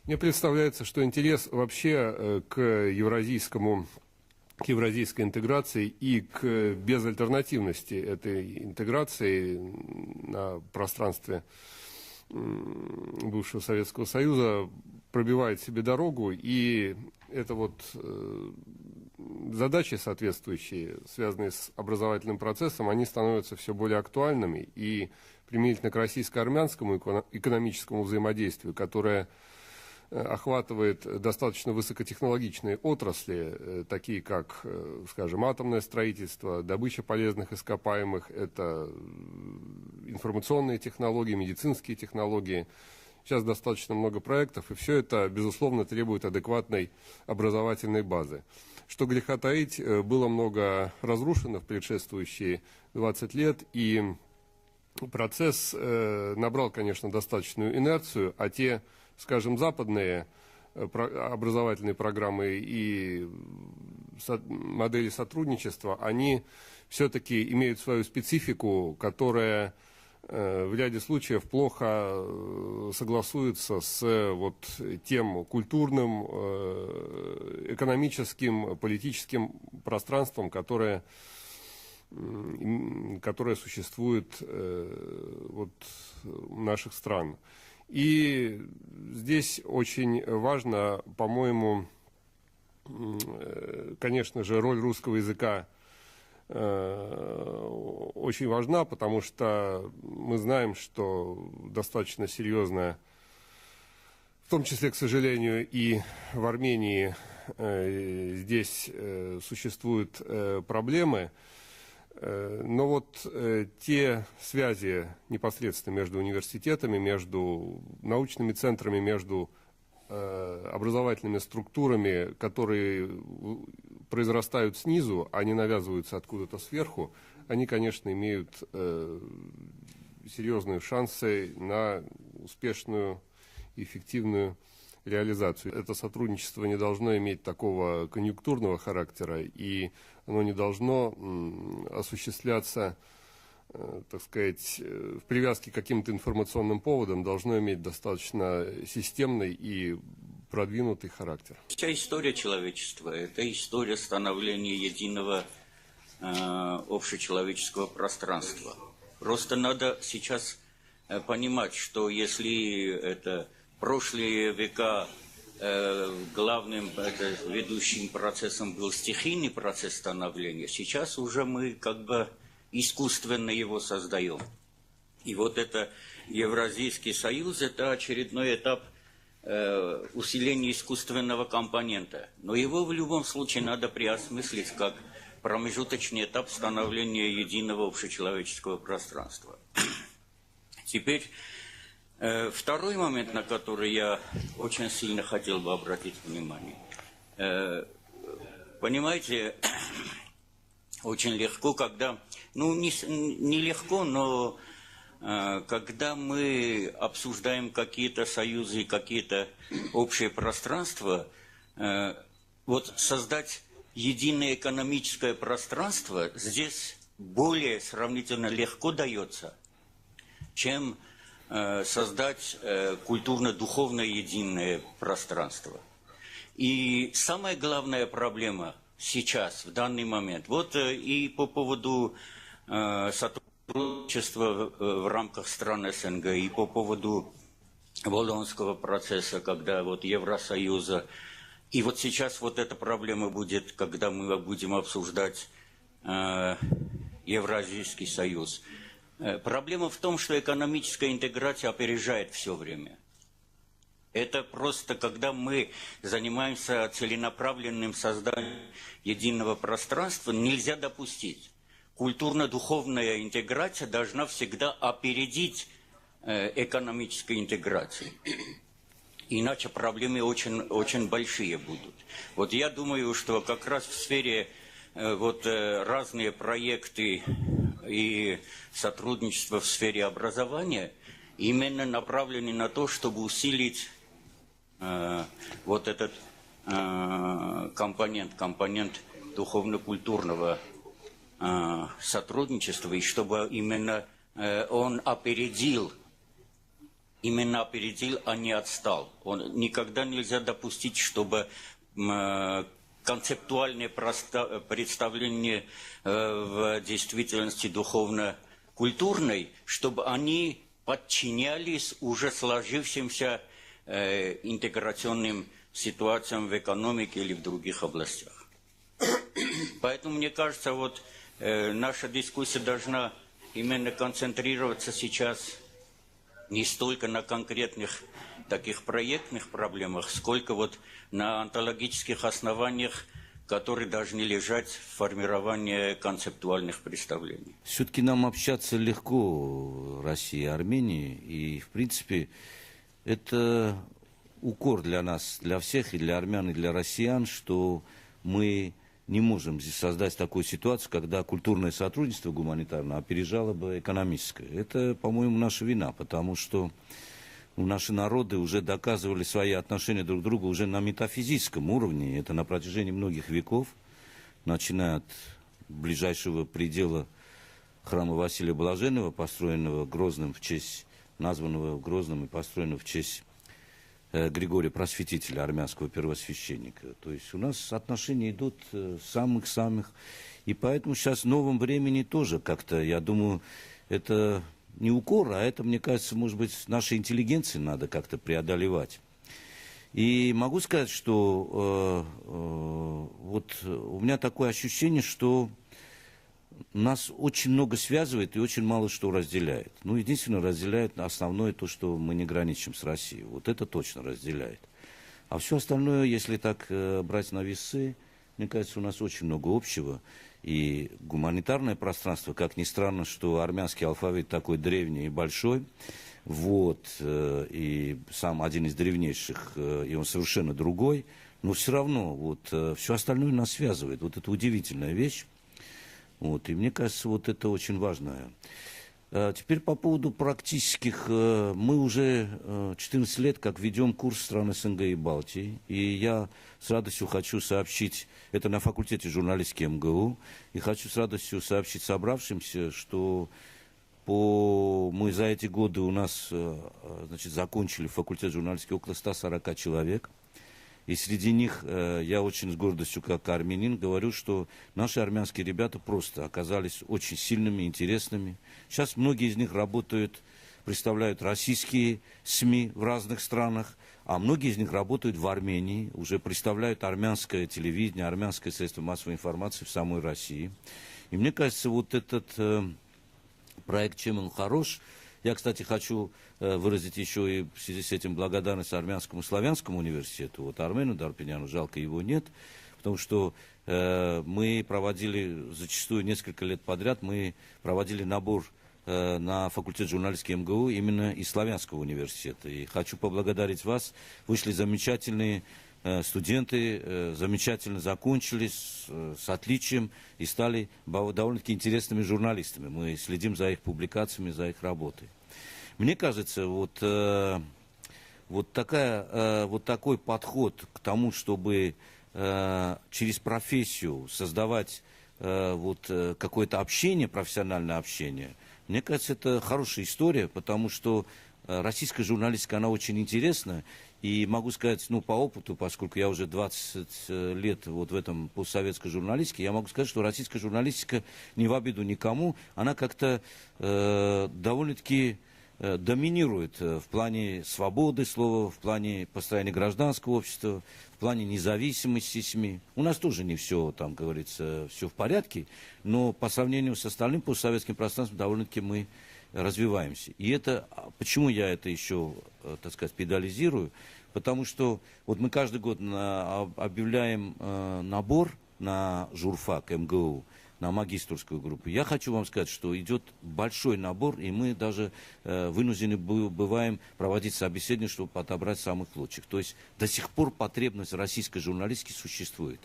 Мне представляется, что интерес вообще к евразийской интеграции и к безальтернативности этой интеграции на пространстве бывшего Советского Союза пробивает себе дорогу, и это вот задачи соответствующие, связанные с образовательным процессом, они становятся все более актуальными, и применительно к российско-армянскому экономическому взаимодействию, которое охватывает достаточно высокотехнологичные отрасли, такие как, скажем, атомное строительство, добыча полезных ископаемых, это информационные технологии, медицинские технологии. Сейчас достаточно много проектов, и все это, безусловно, требует адекватной образовательной базы. Что греха таить, было много разрушено в предшествующие 20 лет, и процесс набрал, конечно, достаточную инерцию, а те, скажем, западные образовательные программы и модели сотрудничества, они все-таки имеют свою специфику, которая в ряде случаев плохо согласуется с вот тем культурным, экономическим, политическим пространством, которое существует вот, у наших стран. И здесь очень важно, по-моему, конечно же, роль русского языка очень важна, потому что мы знаем, что достаточно серьезная, в том числе, к сожалению, и в Армении здесь существуют проблемы. Но вот те связи непосредственно между университетами, между научными центрами, между образовательными структурами, которые произрастают снизу, а не навязываются откуда-то сверху, они, конечно, имеют серьезные шансы на успешную и эффективную реализацию. Это сотрудничество не должно иметь такого конъюнктурного характера, и оно не должно осуществляться, так сказать, в привязке к каким-то информационным поводам, должно иметь достаточно системный и продвинутый характер. Вся история человечества – это история становления единого общечеловеческого пространства. Просто надо сейчас понимать, что если это прошлые века главным ведущим процессом был стихийный процесс становления, сейчас уже мы как бы искусственно его создаем. И вот это Евразийский союз – это очередной этап усиления искусственного компонента. Но его в любом случае надо переосмыслить как промежуточный этап становления единого общечеловеческого пространства. Теперь второй момент, на который я очень сильно хотел бы обратить внимание. Понимаете, очень легко, когда, ну не легко, но когда мы обсуждаем какие-то союзы, какие-то общие пространства, вот создать единое экономическое пространство здесь более сравнительно легко дается, чем создать культурно-духовное единое пространство. И самая главная проблема сейчас, в данный момент, вот и по поводу сотрудничества в рамках стран СНГ, и по поводу Болонского процесса, когда вот Евросоюза, и вот сейчас вот эта проблема будет, когда мы будем обсуждать Евразийский союз. Проблема в том, что экономическая интеграция опережает все время. Это просто, когда мы занимаемся целенаправленным созданием единого пространства, нельзя допустить. Культурно-духовная интеграция должна всегда опередить экономической интеграции. Иначе проблемы очень, очень большие будут. Вот я думаю, что как раз в сфере вот разные проекты и сотрудничество в сфере образования именно направлены на то, чтобы усилить вот этот компонент духовно-культурного сотрудничества, и чтобы именно он опередил именно опередил, а не отстал. Никогда нельзя допустить, чтобы концептуальные представления в действительности духовно-культурной, чтобы они подчинялись уже сложившимся интеграционным ситуациям в экономике или в других областях. Поэтому, мне кажется, вот наша дискуссия должна именно концентрироваться сейчас не столько на конкретных таких проектных проблемах, сколько вот на онтологических основаниях, которые должны лежать в формировании концептуальных представлений. Все-таки нам общаться легко, России и Армении, и, в принципе, это укор для нас, для всех, и для армян, и для россиян, что мы не можем здесь создать такую ситуацию, когда культурное сотрудничество гуманитарное опережало бы экономическое. Это, по-моему, наша вина, потому что наши народы уже доказывали свои отношения друг к другу уже на метафизическом уровне. Это на протяжении многих веков, начиная от ближайшего предела храма Василия Блаженного, построенного Грозным в честь, названного Грозным и построенного в честь Григория Просветителя, армянского первосвященника. То есть у нас отношения идут самых-самых. И поэтому сейчас в новом времени тоже как-то, я думаю, это не укор, а это, мне кажется, может быть, нашей интеллигенции надо как-то преодолевать. И могу сказать, что вот у меня такое ощущение, что нас очень много связывает и очень мало что разделяет. Ну, единственное, разделяет основное то, что мы не граничим с Россией. Вот это точно разделяет. А все остальное, если так брать на весы, мне кажется, у нас очень много общего. И гуманитарное пространство, как ни странно, что армянский алфавит такой древний и большой, вот, и сам один из древнейших, и он совершенно другой, но все равно вот все остальное нас связывает. Вот это удивительная вещь. Вот, и мне кажется, вот это очень важно. Теперь по поводу практических. Мы уже 14 лет как ведем курс стран СНГ и Балтии. И я с радостью хочу сообщить, это на факультете журналистики МГУ, и хочу с радостью сообщить собравшимся, что мы за эти годы у нас, значит, закончили факультет журналистики около 140 человек. И среди них я очень с гордостью, как армянин, говорю, что наши армянские ребята просто оказались очень сильными, интересными. Сейчас многие из них работают, представляют российские СМИ в разных странах, а многие из них работают в Армении, уже представляют армянское телевидение, армянское средство массовой информации в самой России. И мне кажется, вот этот проект «Чем он хорош». Я, кстати, хочу выразить еще и в связи с этим благодарность Армянскому славянскому университету. Вот Армену Дарпиняну, жалко, его нет, потому что мы проводили зачастую несколько лет подряд, мы проводили набор на факультет журналистики МГУ именно из славянского университета. И хочу поблагодарить вас. Вышли замечательные студенты, замечательно закончили с отличием и стали довольно-таки интересными журналистами. Мы следим за их публикациями, за их работой. Мне кажется, вот такой подход к тому, чтобы через профессию создавать какое-то общение, профессиональное общение, мне кажется, это хорошая история, потому что российская журналистика, она очень интересна. И могу сказать, ну, по опыту, поскольку я уже 20 лет вот в этом постсоветской журналистике, я могу сказать, что российская журналистика, не в обиду никому, она как-то довольно-таки доминирует в плане свободы слова, в плане построения гражданского общества, в плане независимости СМИ. У нас тоже не все, там, говорится, все в порядке, но по сравнению с остальным постсоветским пространством довольно-таки мы развиваемся. И это, почему я это еще, так сказать, педализирую? Потому что вот мы каждый год объявляем набор на журфак МГУ, на магистерскую группу. Я хочу вам сказать, что идет большой набор, и мы даже вынуждены бываем проводить собеседование, чтобы отобрать самых лучших. То есть до сих пор потребность российской журналистики существует.